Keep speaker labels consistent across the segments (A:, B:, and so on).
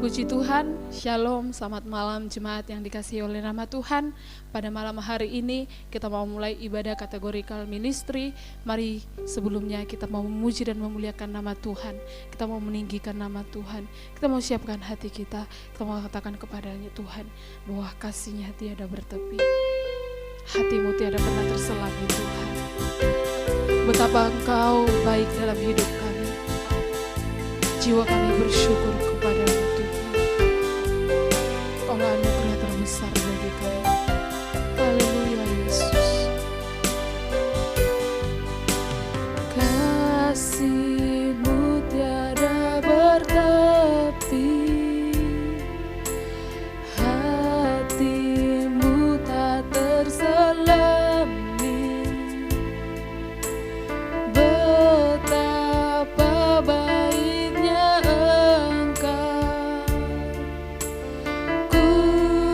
A: Puji Tuhan, Shalom, selamat malam jemaat yang dikasihi oleh nama Tuhan. Pada malam hari ini kita mau mulai ibadah kategorikal ministry. Mari sebelumnya kita mau memuji dan memuliakan nama Tuhan. Kita mau meninggikan nama Tuhan. Kita mau siapkan hati kita. Kita mau katakan kepadanya, Tuhan, bahwa kasih-Nya tiada bertepi. Hati-Mu tiada pernah terselami, Tuhan. Betapa Engkau baik dalam hidup kami. Jiwa kami bersyukur kepada-Mu, Tuhan. Engkaulah anugerah terbesar bagi kami. Haleluya, Yesus. Kasih-Mu tiada bertepi, hati-Mu tak terselami. Betapa baiknya Engkau, ku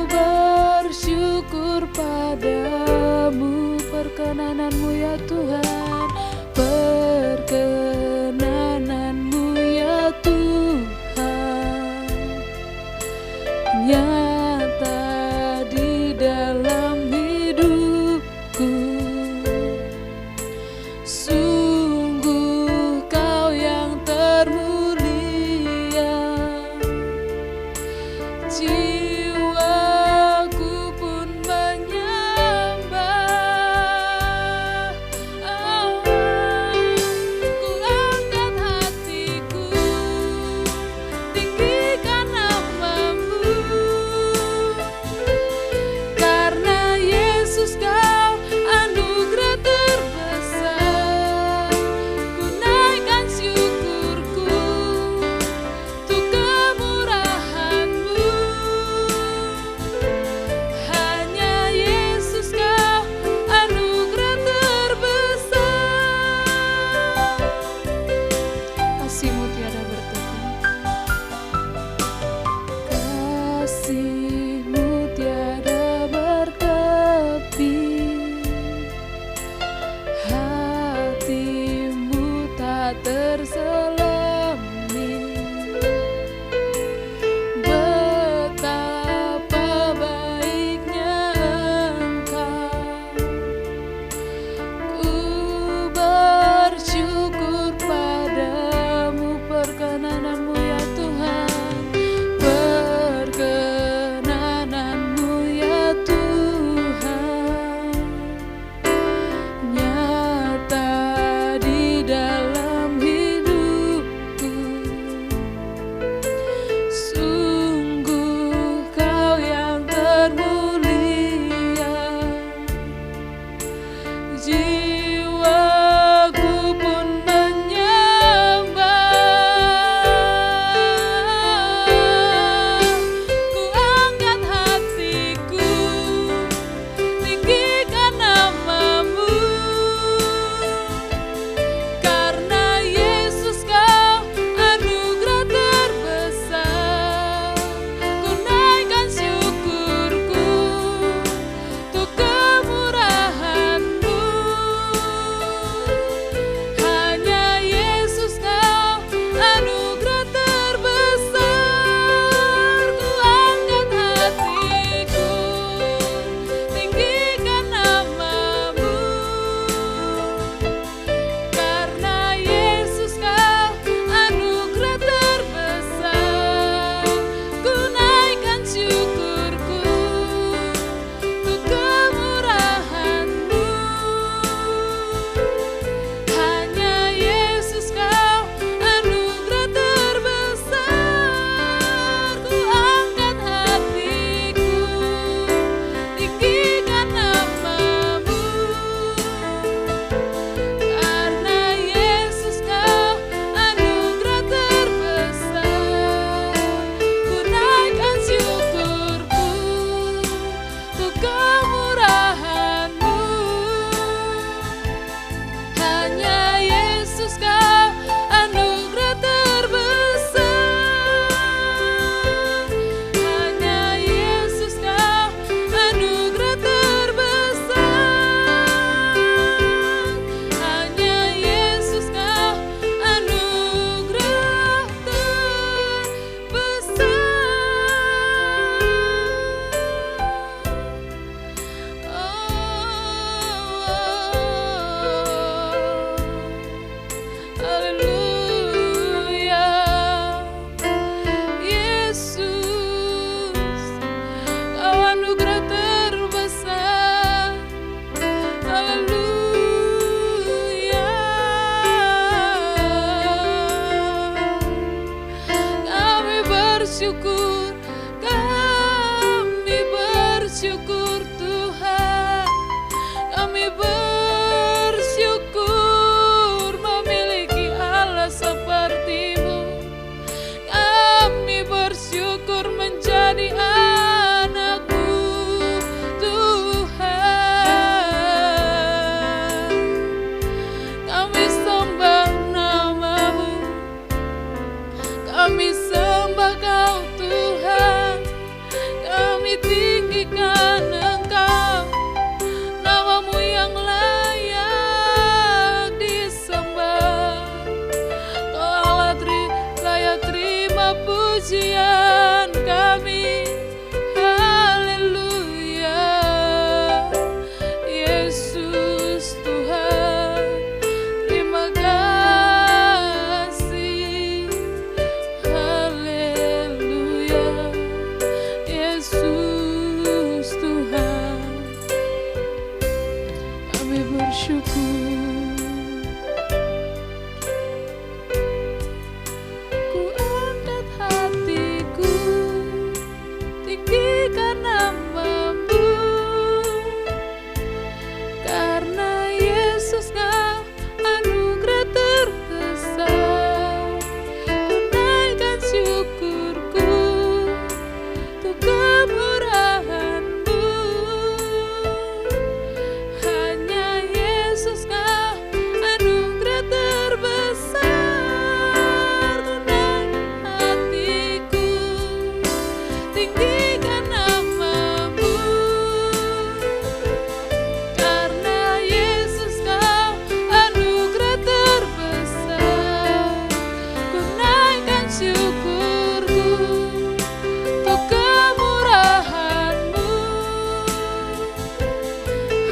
A: bersyukur padamu. Perkenanan-Mu ya Tuhan, perkenanan-Mu ya Tuhan, nyata di dalam hidupku. Sungguh Kau yang termulia, jiwaku pun menyembah. Ku angkat hatiku, tinggikan nama-Mu, karena Yesus Kau anugerah terbesar. Ku naikkan syukurku untuk kemurahan-Mu. Hanya Yesus Kau anugerah terbesar. Kasih-Mu tiada bertepi. Kasih-Mu tiada bertepi, hati-Mu tak terselami. Betapa baiknya Engkau, ku bersyukur padamu. Perkenanan-Mu ya Tuhan, perkenanan-Mu tinggikan Engkau, namamu yang layak disembah. Kau Allah layak terima pujian kami. Haleluya. Yesus Tuhan, terima kasih. Haleluya. Yesus Tuhan, kami bersyukur. Ku angkat hatiku, tinggikan namamu, karena Yesus Kau anugerah terbesar. Ku naikkan syukurku untuk kemurahan-Mu. Hanya Yesus Kau anugerah terbesar. Ku naikkan hatiku, tinggikan namamu, karena Yesus Kau anugerah terbesar. Ku naikkan syukurku untuk kemurahan-Mu.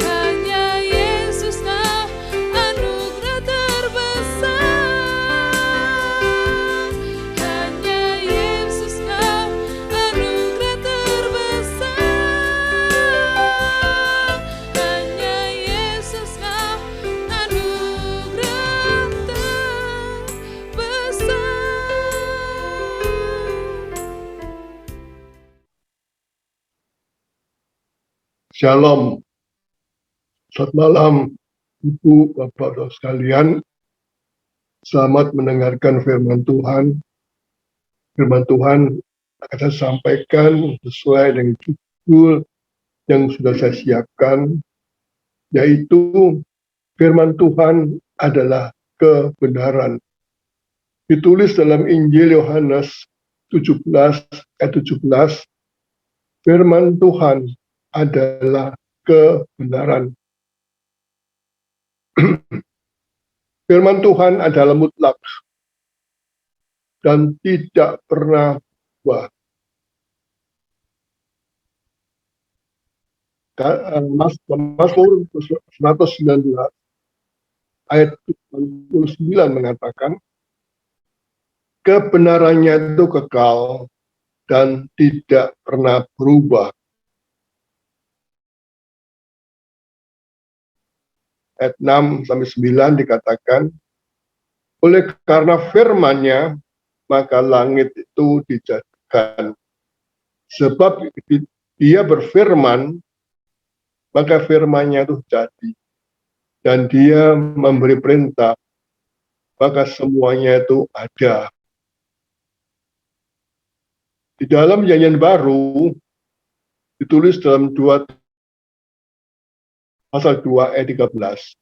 A: Hanya Yesus Kau anugerah terbesar. Hanya Yesus Kau anugerah terbesar. Hanya Yesus Kau anugerah terbesar.
B: Shalom, selamat malam Ibu, Bapak, Saudara sekalian. Selamat mendengarkan firman Tuhan. Firman Tuhan akan saya sampaikan sesuai dengan judul yang sudah saya siapkan, yaitu firman Tuhan adalah kebenaran. Ditulis dalam Injil Yohanes 17 ayat 17, firman Tuhan adalah kebenaran. Firman Tuhan adalah mutlak dan tidak pernah berubah. Mazmur 119 ayat 29 mengatakan, kebenarannya itu kekal dan tidak pernah berubah. Ayat 6-9 dikatakan, oleh karena firman-Nya maka langit itu dijadikan. Sebab Dia berfirman, maka firman-Nya itu jadi. Dan Dia memberi perintah, maka semuanya itu ada. Di dalam Perjanjian Baru ditulis dalam pasal 2 ayat 13.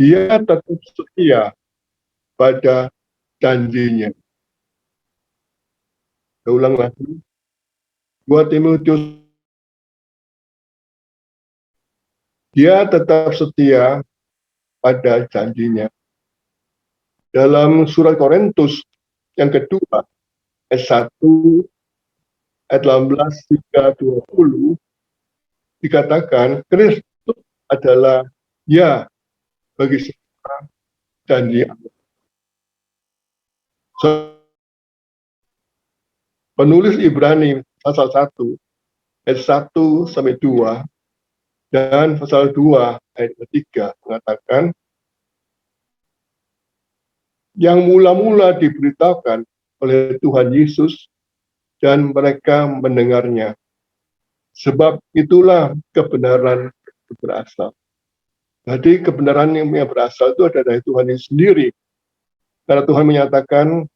B: Dia tetap setia pada janjinya. Saya ulang lagi. 2 Timotius. Dia tetap setia pada janjinya. Dalam surat Korintus yang kedua, ayat 1, ayat 18 hingga 20, dikatakan Kristus adalah ya bagi semua janji Allah. Penulis Ibrani pasal 1 ayat 1-2 dan pasal 2 ayat 3 mengatakan yang mula-mula diberitakan oleh Tuhan Yesus dan mereka mendengarnya. Sebab itulah kebenaran berasal. Jadi kebenaran yang berasal itu ada dari Tuhan sendiri. Karena Tuhan menyatakan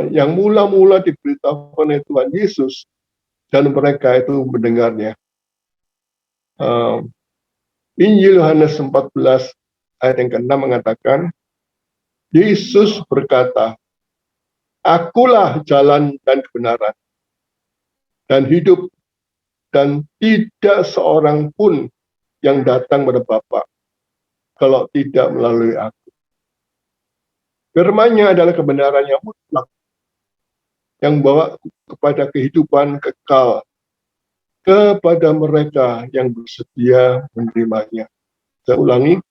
B: yang mula-mula diberitakan oleh Tuhan Yesus dan mereka itu mendengarnya. Injil Yohanes 14 ayat yang ke-6 mengatakan, Yesus berkata, Akulah jalan dan kebenaran dan hidup, dan tidak seorang pun yang datang kepada Bapa kalau tidak melalui aku. Firman-Nya adalah kebenaran yang mutlak, yang membawa kepada kehidupan kekal kepada mereka yang bersedia menerimanya. Saya ulangi,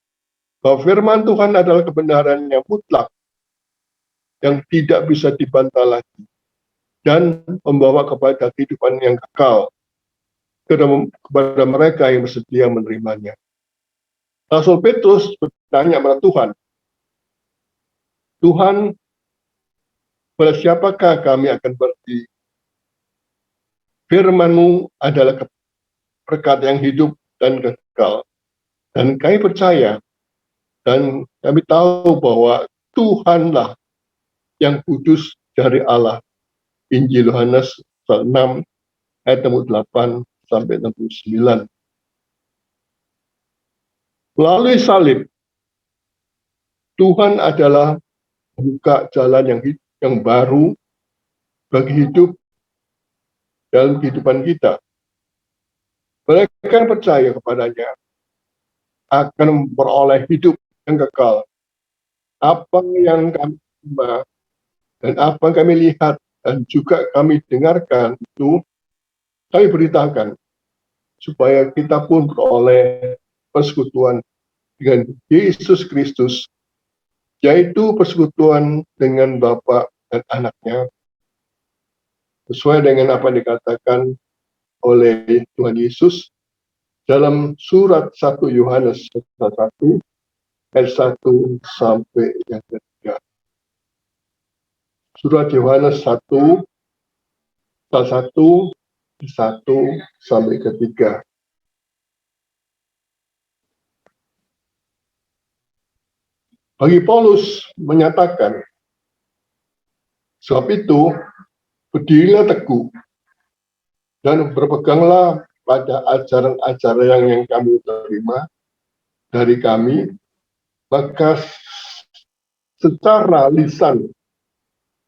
B: bahwa firman Tuhan adalah kebenaran yang mutlak, yang tidak bisa dibantah lagi, dan membawa kepada kehidupan yang kekal kepada mereka yang bersedia menerimanya. Rasul Petrus bertanya kepada Tuhan, Tuhan, pada siapakah kami akan berarti? Firman-Mu adalah perkata yang hidup dan kekal. Dan kami percaya, dan kami tahu bahwa Tuhanlah yang kudus dari Allah. Injil Yohanes 6 ayat 8 sampai 69. Melalui salib, Tuhan adalah membuka jalan yang baru bagi hidup dalam kehidupan kita. Mereka yang percaya kepadanya akan beroleh hidup yang kekal. Apa yang kami terima dan apa yang kami lihat dan juga kami dengarkan itu kami beritakan supaya kita pun beroleh persekutuan dengan Yesus Kristus, yaitu persekutuan dengan Bapa dan Anaknya, sesuai dengan apa yang dikatakan oleh Tuhan Yesus dalam surat 1 Yohanes 1 ayat 1 sampai yang ketiga. Surat Yohanes 1 sampai ketiga. Bagi Paulus menyatakan, sebab itu berdirilah teguh dan berpeganglah pada ajaran-ajaran yang kami terima dari kami, maka secara lisan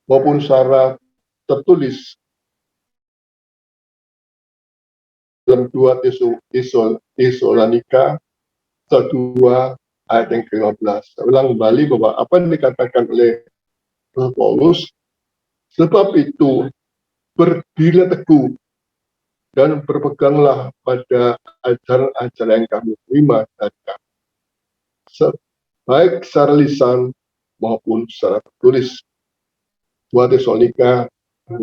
B: maupun secara tertulis dalam 2 Tesalonika 2 ayat yang ke-15. Saya ulang kembali bahwa apa yang dikatakan oleh Paulus, sebab itu berdirilah teguh dan berpeganglah pada ajaran-ajaran yang kami terima dari kami, baik secara lisan maupun secara tertulis. 2 Tesalonika 2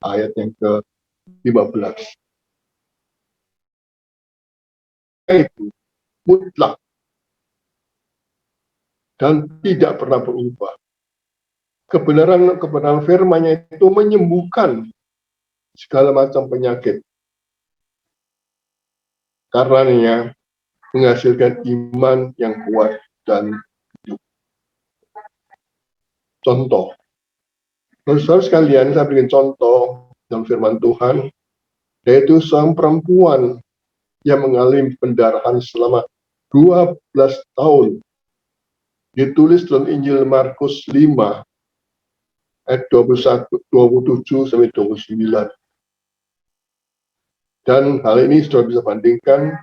B: ayat yang ke-15. Itu mutlak dan tidak pernah berubah. Kebenaran firman-Nya itu menyembuhkan segala macam penyakit. Karenanya menghasilkan iman yang kuat dan hidup. Contoh, saudara sekalian, saya berikan contoh dalam firman Tuhan, yaitu seorang perempuan yang mengalami pendarahan selama 12 tahun. Ditulis dalam Injil Markus 5 ayat 27 sampai 29. Dan hal ini sudah bisa bandingkan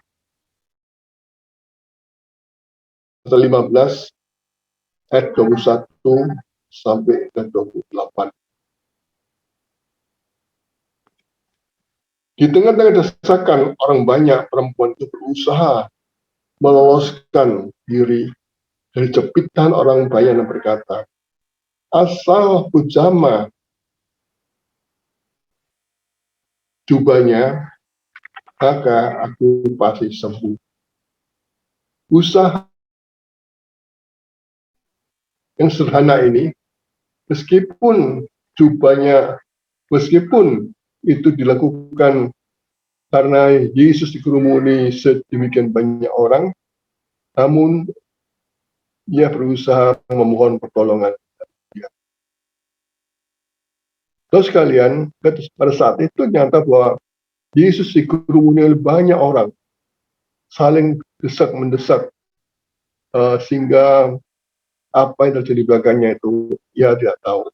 B: 15 ayat 21 sampai 28. Di tengah-tengah desakan orang banyak, perempuan itu berusaha meloloskan diri dari jepitan orang banyak yang berkata, asal aku jamah jubahnya, maka aku pasti sembuh. Usaha yang sederhana ini, meskipun itu dilakukan karena Yesus dikerumuni sedemikian banyak orang, namun ia berusaha memohon pertolongan. Terus sekalian, pada saat itu nyata bahwa Yesus dikerumuni oleh banyak orang, saling desak-mendesak, sehingga apa yang terjadi di belakangnya itu ia tidak tahu.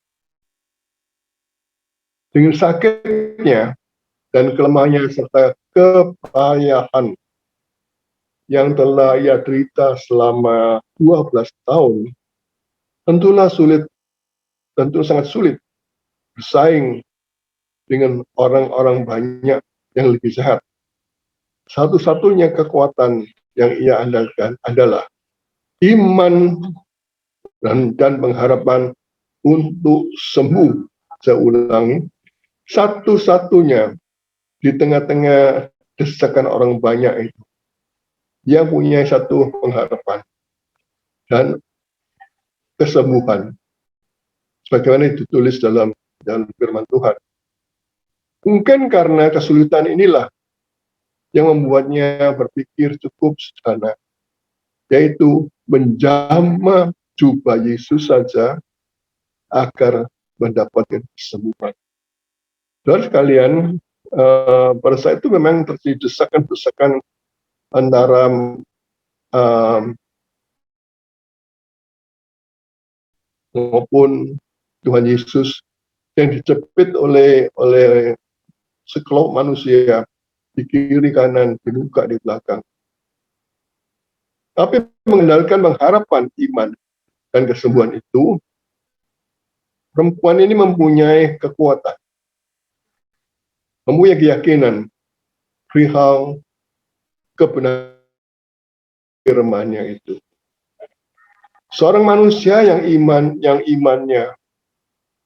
B: Dengan sakitnya, dan kelemahannya serta kepayahan yang telah ia derita selama 12 tahun, tentu sangat sulit bersaing dengan orang-orang banyak yang lebih sehat. Satu-satunya kekuatan yang ia andalkan adalah iman dan pengharapan untuk sembuh. Saya ulangi, satu-satunya di tengah-tengah desakan orang banyak itu, dia punya satu pengharapan dan kesembuhan, sebagaimana ditulis dalam firman Tuhan. Mungkin karena kesulitan inilah yang membuatnya berpikir cukup sederhana, yaitu menjamah jubah Yesus saja agar mendapatkan kesembuhan. Saudara sekalian, pada saat itu memang terjadi desakan-desakan antara maupun Tuhan Yesus yang dicepit oleh sekelompok manusia di kiri kanan, di muka, di belakang. Tapi mengandalkan pengharapan, iman, dan kesembuhan itu, perempuan ini mempunyai kekuatan, mempunyai keyakinan perihal kebenaran firman-Nya itu. Seorang manusia yang imannya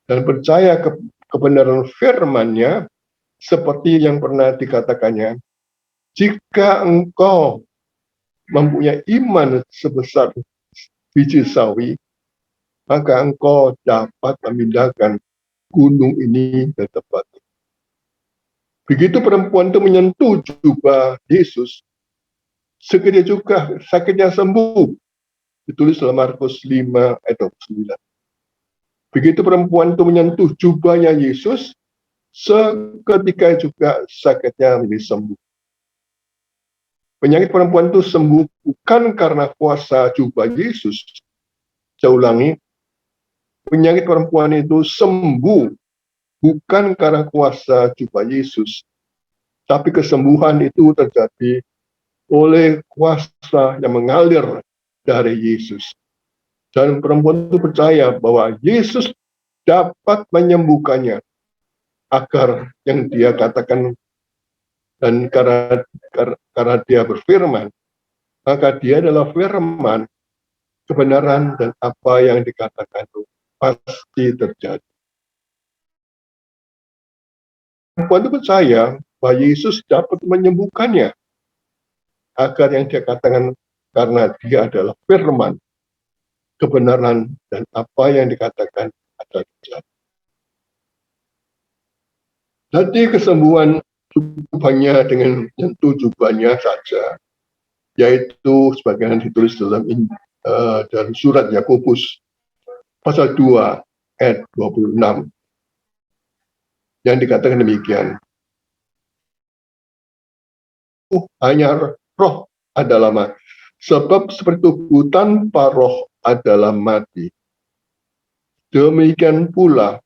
B: dan percaya kebenaran firman-Nya, seperti yang pernah dikatakannya, jika engkau mempunyai iman sebesar biji sawi, maka engkau dapat memindahkan gunung ini ke tempat. Begitu perempuan itu menyentuh jubah Yesus, seketika juga sakitnya sembuh. Ditulis dalam Markus 5 ayat 29. Begitu perempuan itu menyentuh jubahnya Yesus, seketika juga sakitnya menjadi sembuh. Penyakit perempuan itu sembuh bukan karena kuasa jubah Yesus. Saya ulangi, penyakit perempuan itu sembuh bukan karena kuasa jubah Yesus, tapi kesembuhan itu terjadi oleh kuasa yang mengalir dari Yesus. Dan perempuan itu percaya bahwa Yesus dapat menyembuhkannya, agar yang dia katakan, dan karena dia berfirman, maka dia adalah firman, kebenaran, dan apa yang dikatakan itu pasti terjadi. Perempuan itu percaya bahwa Yesus dapat menyembuhkannya, agar yang dia katakan, karena dia adalah firman, kebenaran, dan apa yang dikatakan adalah terjadi. Jadi kesembuhan cukup hanya dengan menyentuh jubahnya saja, yaitu sebagaimana ditulis dalam surat Yakobus pasal 2 ayat 26 yang dikatakan demikian. Hanya roh adalah mati, sebab seperti tubuh tanpa roh adalah mati. Demikian pula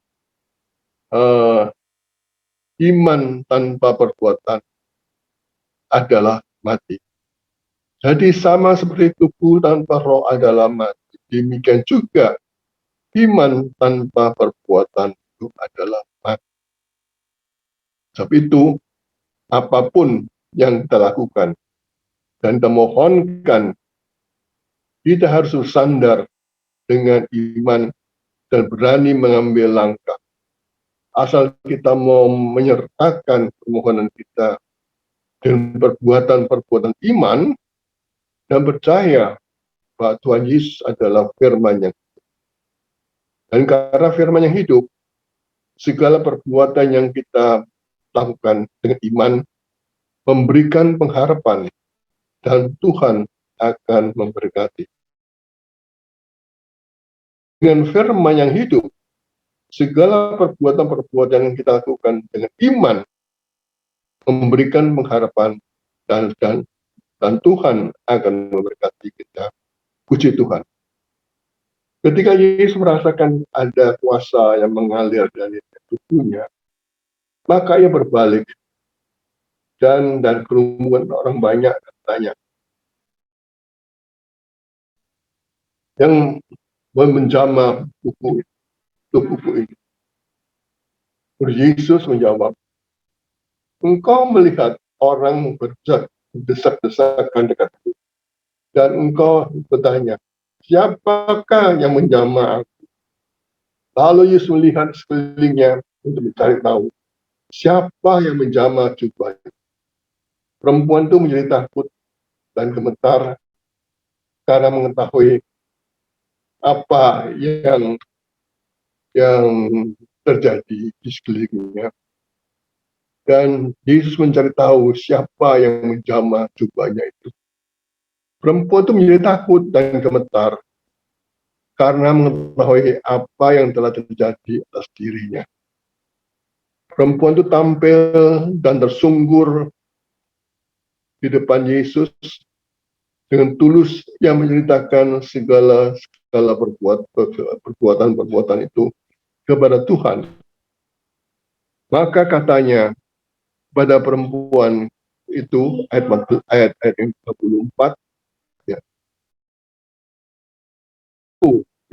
B: iman tanpa perbuatan adalah mati. Jadi sama seperti tubuh tanpa roh adalah mati, demikian juga iman tanpa perbuatan itu adalah mati. Sebab itu, apapun yang kita lakukan dan kita mohonkan, kita harus bersandar dengan iman dan berani mengambil langkah. Asal kita mau menyertakan permohonan kita dengan perbuatan-perbuatan iman dan percaya bahwa Tuhan Yesus adalah firman yang hidup. Dan karena firman yang hidup, segala perbuatan yang kita lakukan dengan iman memberikan pengharapan, dan Tuhan akan memberkati. Dengan firman yang hidup, segala perbuatan-perbuatan yang kita lakukan dengan iman memberikan pengharapan, dan Tuhan akan memberkati kita. Puji Tuhan. Ketika Yesus merasakan ada kuasa yang mengalir dari tubuhnya, maka ia berbalik dan kerumunan orang banyak katanya yang menjamah buku ini. Yesus menjawab, engkau melihat orang berdesak-desakan dekatku, dan engkau bertanya, siapakah yang menjamah aku? Lalu Yesus melihat sekelilingnya untuk mencari tahu siapa yang menjamah jubahnya. Perempuan itu menjadi takut dan gemetar karena mengetahui apa yang terjadi di sekelilingnya. Dan Yesus mencari tahu siapa yang menjamah jubahnya itu. Perempuan itu menjadi takut dan gemetar karena mengetahui apa yang telah terjadi atas dirinya. Perempuan itu tampil dan tersungkur di depan Yesus dengan tulus yang menceritakan segala perbuatan itu kepada Tuhan. Maka katanya pada perempuan itu ayat yang 34, ya,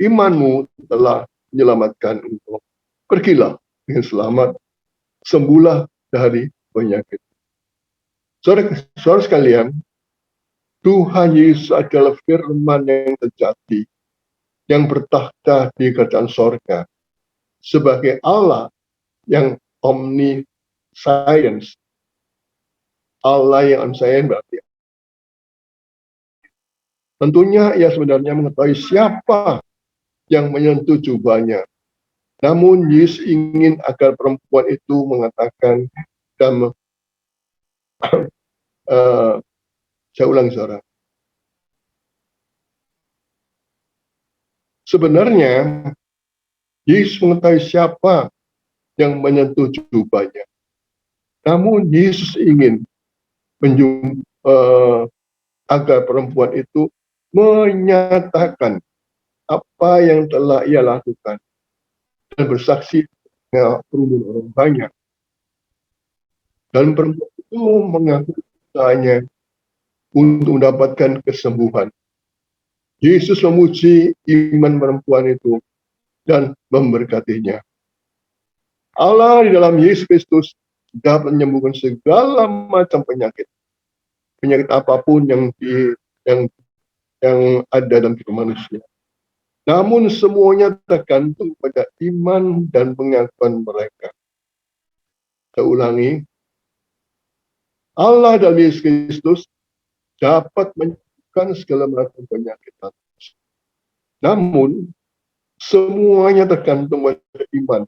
B: imanmu telah menyelamatkan engkau. Pergilah dengan selamat, sembuhlah dari penyakit. Saudara sekalian, Tuhan Yesus adalah firman yang sejati, yang bertakhta di kerajaan sorga, sebagai Allah yang omniscience. Allah yang omniscient berarti tentunya ia sebenarnya mengetahui siapa yang menyentuh jubahnya. Namun Yesus ingin agar perempuan itu mengatakan dan saya ulang saudara. Sebenarnya Yesus mengetahui siapa yang menyentuh jubahnya. Namun Yesus ingin agar perempuan itu menyatakan apa yang telah ia lakukan dan bersaksi dengan kerumunan orang banyak. Dan perempuan itu mengaku usahanya untuk mendapatkan kesembuhan. Yesus memuji iman perempuan itu dan memberkatinya. Allah di dalam Yesus Kristus dapat menyembuhkan segala macam penyakit. Penyakit apapun yang ada dalam hidup manusia. Namun semuanya tergantung pada iman dan pengakuan mereka. Saya ulangi, Allah dalam Yesus Kristus dapat menyembuhkan segala macam penyakit. Namun semuanya tergantung pada iman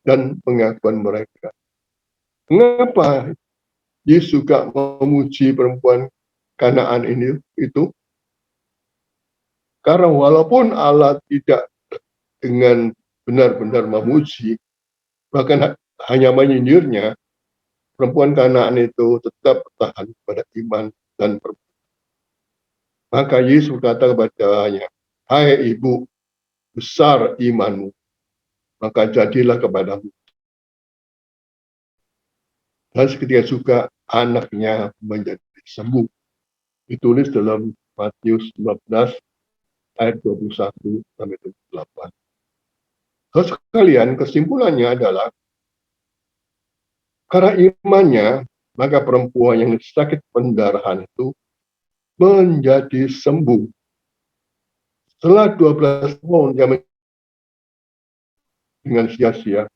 B: dan pengakuan mereka. Mengapa Yesus juga memuji perempuan Kanaan itu? Karena walaupun Allah tidak dengan benar-benar memuji, bahkan hanya menyindirnya, perempuan Kanaan itu tetap bertahan pada iman dan perbuatan. Maka Yesus berkata kepadanya, hai ibu, besar imanmu, maka jadilah kepadamu. Dan seketika juga anaknya menjadi sembuh. Ditulis dalam Matius 15 ayat 21 sampai 28. Saudara sekalian, kesimpulannya adalah karena imannya, maka perempuan yang sakit pendarahan itu menjadi sembuh. Setelah 12 tahun dia dengan sia-sia,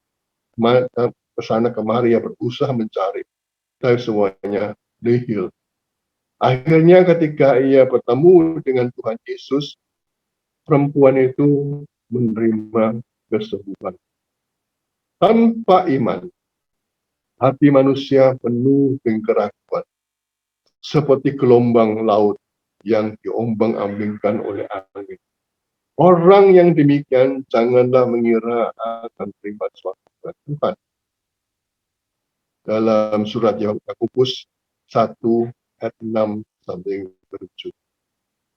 B: kesana kemari ya berusaha mencari, tapi semuanya nihil. Akhirnya ketika ia bertemu dengan Tuhan Yesus, perempuan itu menerima kesembuhan. Tanpa iman, hati manusia penuh dengan keraguan, seperti gelombang laut yang diombang-ambingkan oleh angin. Orang yang demikian janganlah mengira akan terima suatu Tuhan. Dalam surat Yakobus 1 ayat 6 sampai 7.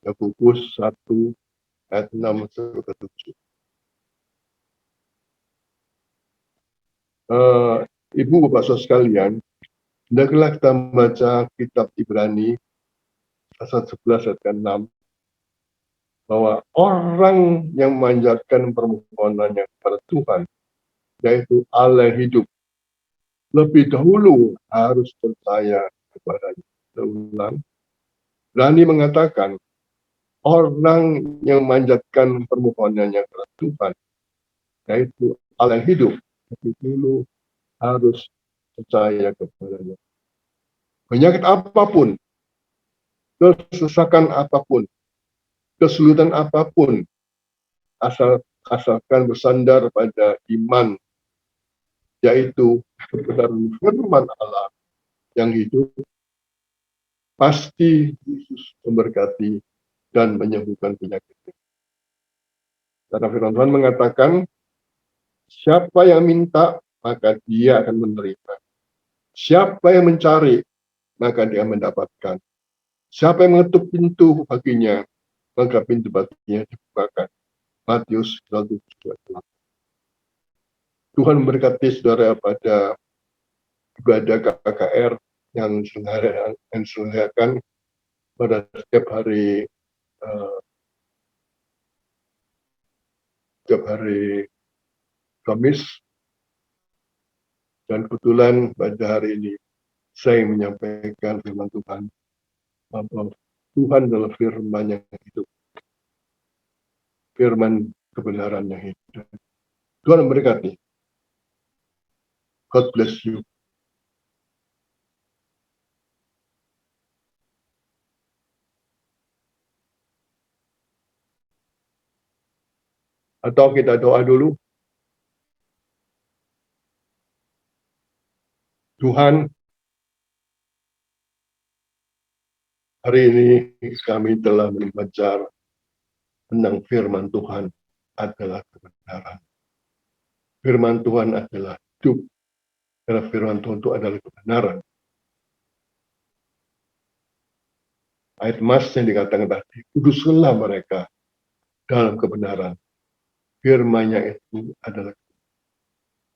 B: Yakobus 1 ayat 6 sampai 7. Ibu bapak saudara sekalian, Hendaklah kita membaca kitab Ibrani pasal 11 ayat 6 bahwa orang yang memanjatkan permohonannya kepada Tuhan, yaitu Allah yang hidup, lebih dahulu harus percaya kepadanya. Ulang, berani mengatakan orang yang memanjatkan permohonannya kepada Tuhan, yaitu Allah yang hidup, lebih dulu harus percaya kepadanya. Penyakit apapun, kesesakan apapun, kesulitan apapun, asalkan bersandar pada iman, yaitu kebenaran firman Allah yang hidup, pasti Yesus memberkati dan menyembuhkan penyakit. Karena firman Tuhan mengatakan, siapa yang minta, maka dia akan menerima. Siapa yang mencari, maka dia mendapatkan. Siapa yang mengetuk pintu baginya, maka pintu baginya dibukakan. Matius 27. Tuhan memberkati saudara pada ibadah KKR yang diselenggarakan pada setiap hari Kamis, dan kebetulan pada hari ini saya menyampaikan firman Tuhan bahwa Tuhan adalah firman yang hidup, firman kebenaran yang hidup. Tuhan memberkati. God bless you. Atau kita doa dulu. Tuhan, hari ini kami telah belajar tentang firman Tuhan adalah kebenaran. Firman Tuhan adalah hidup. Karena firman Tuhan itu adalah kebenaran. Ayat Mas yang dikatakan tadi, kuduskanlah mereka dalam kebenaran. Firman-Nya itu adalah.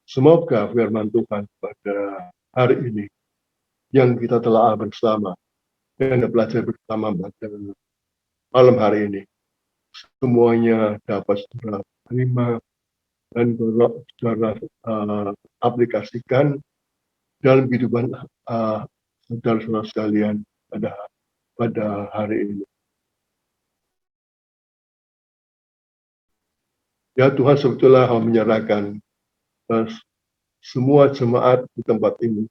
B: Semoga firman Tuhan pada hari ini yang kita telah bersama dan belajar bersama pada malam hari ini, semuanya dapat saudara terima dan saudara aplikasikan dalam kehidupan saudara-saudara sekalian pada hari ini. Ya Tuhan, sebetulnya menyerahkan semua jemaat di tempat ini,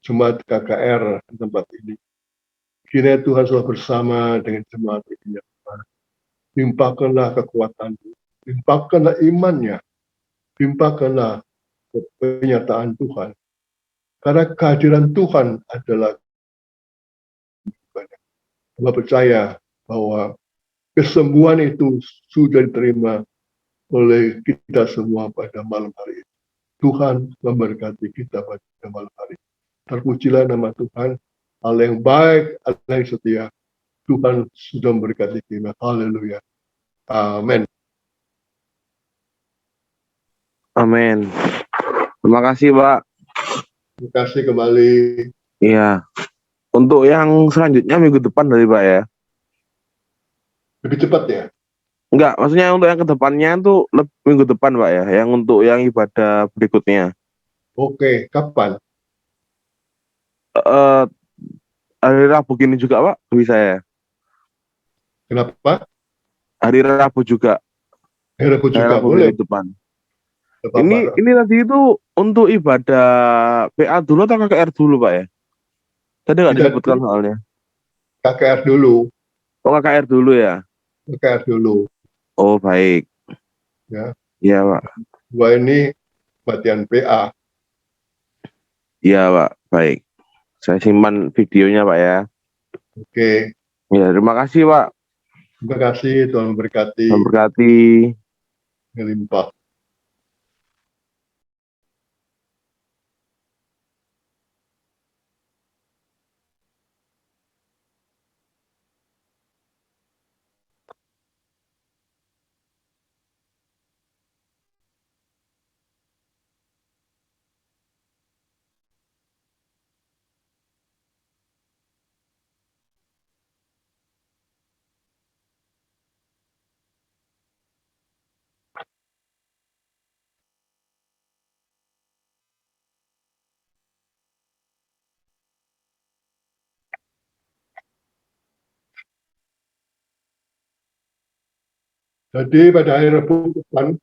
B: jemaat KKR di tempat ini. Kiranya Tuhan selalu bersama dengan jemaat ini. Limpahkanlah kekuatan, limpahkanlah imannya, limpahkanlah penyataan Tuhan. Karena kehadiran Tuhan adalah kita percaya bahwa kesembuhan itu sudah diterima oleh kita semua pada malam hari ini. Tuhan memberkati kita pada malam hari ini. Terpujilah nama Tuhan, Allah yang baik, Allah yang setia. Tuhan sudah memberkati kita. Haleluya. Amin.
C: Amin. Terima kasih, Pak.
B: Terima kasih kembali.
C: Iya. Untuk yang selanjutnya minggu depan dari Pak ya?
B: Lebih cepat ya?
C: Enggak, maksudnya untuk yang kedepannya tuh minggu depan Pak ya, yang untuk yang ibadah berikutnya.
B: Oke, kapan?
C: Hari Rabu gini juga Pak, bisa ya?
B: Kenapa?
C: Hari Rabu juga.
B: Hari Rabu juga
C: Rabu
B: boleh.
C: minggu depan.
B: Ini
C: Ini tadi itu untuk ibadah PA dulu atau KKR dulu Pak ya? Tadi nggak disebutkan soalnya.
B: KKR dulu.
C: Oh, KKR dulu ya?
B: KKR dulu.
C: Oh, baik.
B: Ya.
C: Iya Pak.
B: Gua ini latihan PA.
C: Iya Pak, baik. Saya simpan videonya Pak ya.
B: Oke.
C: Ya, terima kasih Pak.
B: Terima kasih, Tuhan memberkati.
C: Memberkati.
B: Melimpah. Jadi pada hari Rabu depan